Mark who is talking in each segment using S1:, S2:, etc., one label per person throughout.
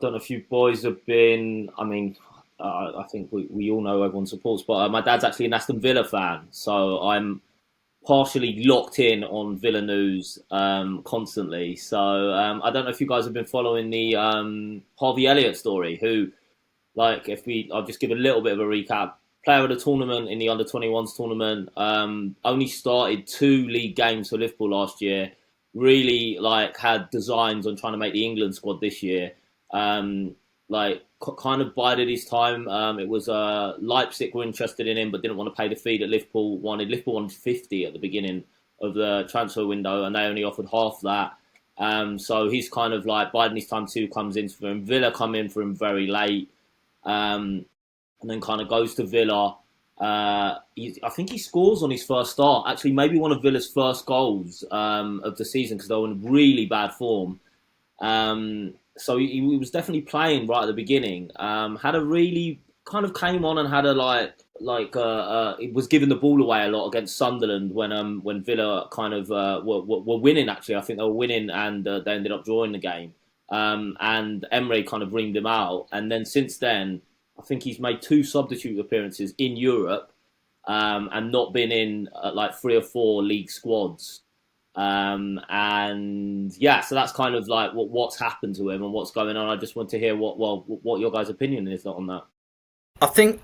S1: don't know if you boys have been. I mean, I think we all know everyone supports, but my dad's actually an Aston Villa fan, so I'm partially locked in on Villa news constantly. So I don't know if you guys have been following the Harvey Elliott story. Who, like, I'll just give a little bit of a recap. Player of the tournament in the under 21s tournament. Only started 2 league games for Liverpool last year. Really, like, had designs on trying to make the England squad this year. Like, kind of bided his time. It was Leipzig were interested in him, but didn't want to pay the fee that Liverpool wanted. Liverpool wanted 50 at the beginning of the transfer window, and they only offered half that. So he's kind of like biding his time too. Comes in for him. Villa come in for him very late, and then kind of goes to Villa. I think he scores on his first start. Actually, maybe one of Villa's first goals of the season because they were in really bad form. So he was definitely playing right at the beginning. Had a really kind of came on and had a it was giving the ball away a lot against Sunderland when Villa kind of were winning. Actually, I think they were winning and they ended up drawing the game. And Emre kind of reamed him out. And then since then, I think he's made 2 substitute appearances in Europe and not been in like 3 or 4 league squads. And yeah, so that's kind of like what's happened to him and what's going on. I just want to hear what your guys' opinion is on that.
S2: I think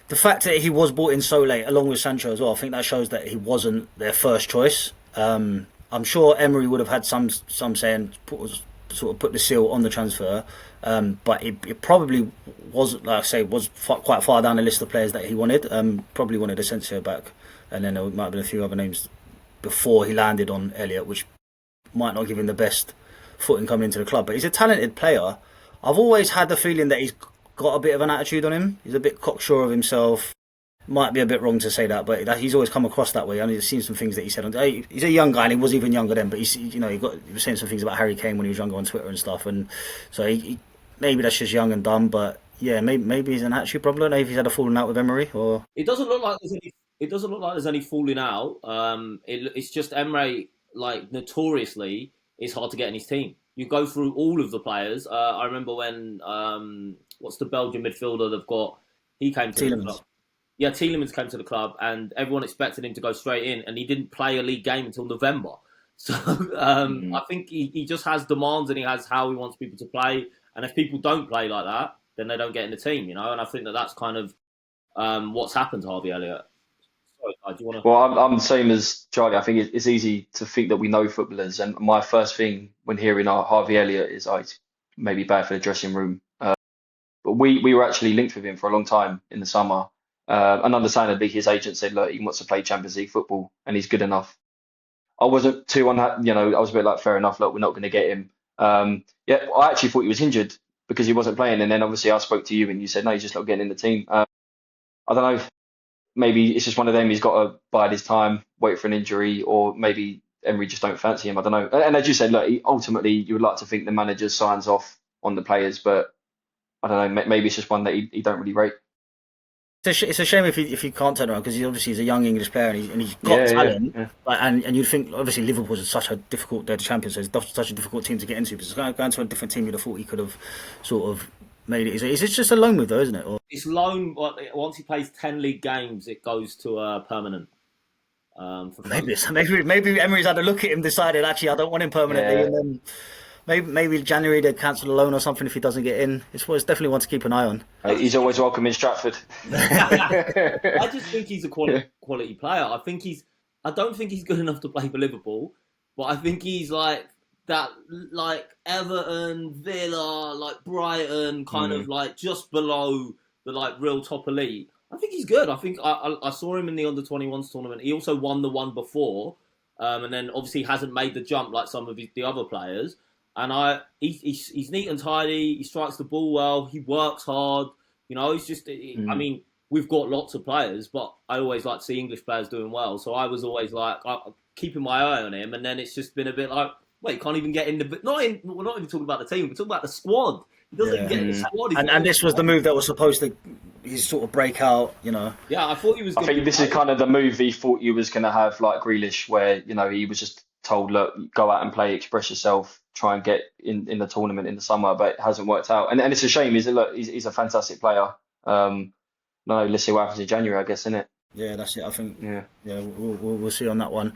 S2: the fact that he was brought in so late, along with Sancho as well, I think that shows that he wasn't their first choice. I'm sure Emery would have had some saying put the seal on the transfer, but it probably was, like I say, quite far down the list of players that he wanted. Probably wanted Asensio back, and then there might have been a few other names before he landed on Elliott, which might not give him the best footing coming into the club. But he's a talented player. I've always had the feeling that he's got a bit of an attitude on him. He's a bit cocksure of himself. Might be a bit wrong to say that, but he's always come across that way. I mean, I've seen some things that he said. He's a young guy, and he was even younger then. But he was saying some things about Harry Kane when he was younger on Twitter and stuff. And so maybe that's just young and dumb. But yeah, maybe he's an attitude problem. Maybe he's had a falling out with Emery, or
S1: It doesn't look like there's any. It doesn't look like there's any falling out. It's just Emre, like, notoriously is hard to get in his team. You go through all of the players. I remember when what's the Belgian midfielder they've got? He came to the club. Yeah, Tielemans came to the club, and everyone expected him to go straight in, and he didn't play a league game until November. So I think he just has demands, and he has how he wants people to play. And if people don't play like that, then they don't get in the team, you know. And I think that's kind of what's happened to Harvey Elliott. Sorry, do you want to?
S3: Well, I'm the same as Charlie. I think it's easy to think that we know footballers, and my first thing when hearing Harvey Elliott is, it's maybe bad for the dressing room. But we were actually linked with him for a long time in the summer. And understandably, his agent said, look, he wants to play Champions League football and he's good enough. I wasn't too unhappy, I was a bit like, fair enough, look, we're not going to get him. Yeah, I actually thought he was injured because he wasn't playing. And then obviously I spoke to you and you said, no, he's just not getting in the team. I don't know, maybe it's just one of them, he's got to bide his time, wait for an injury, or maybe Emery just don't fancy him. I don't know. And as you said, look, ultimately you would like to think the manager signs off on the players, but I don't know, maybe it's just one that he don't really rate.
S2: it's a shame if he can't turn around, because he's a young English player and he's got talent.
S3: Yeah.
S2: And you'd think, obviously, Liverpool's such a difficult, they're the champions, so it's such a difficult team to get into. But going to a different team, you'd have thought he could have sort of made it. Is it just a loan move though, isn't it? Or
S1: It's loan. Once he plays 10 league games, it goes to permanent.
S2: maybe Emery's had a look at him, decided actually I don't want him permanently, and then maybe January they cancel the loan or something if he doesn't get in. It's definitely one to keep an eye on.
S3: He's always welcome in Stratford.
S1: I just think he's a quality player. I don't think he's good enough to play for Liverpool, but I think he's like that, like Everton, Villa, like Brighton, kind of like just below the like real top elite. I think he's good. I think I saw him in the under-21s tournament. He also won the one before, and then obviously hasn't made the jump like some of the other players. And he's neat and tidy. He strikes the ball well. He works hard. He's just. I mean, we've got lots of players, but I always like to see English players doing well. So I was always like keeping my eye on him. And then it's just been a bit like, wait, you can't even get in the. We're not even talking about the team. We're talking about the squad. He doesn't even get in the squad.
S2: And this was the move that was supposed to his sort of breakout.
S1: Yeah, I thought he was.
S3: I think this is kind of the move he thought he was going to have, like Grealish, where he was just told, look, go out and play, express yourself, try and get in the tournament in the summer, but it hasn't worked out. And it's a shame. He's a fantastic player. No, let's see what happens in January, I guess, isn't it?
S2: Yeah, that's it. I think.
S3: Yeah.
S2: Yeah, we'll see on that one.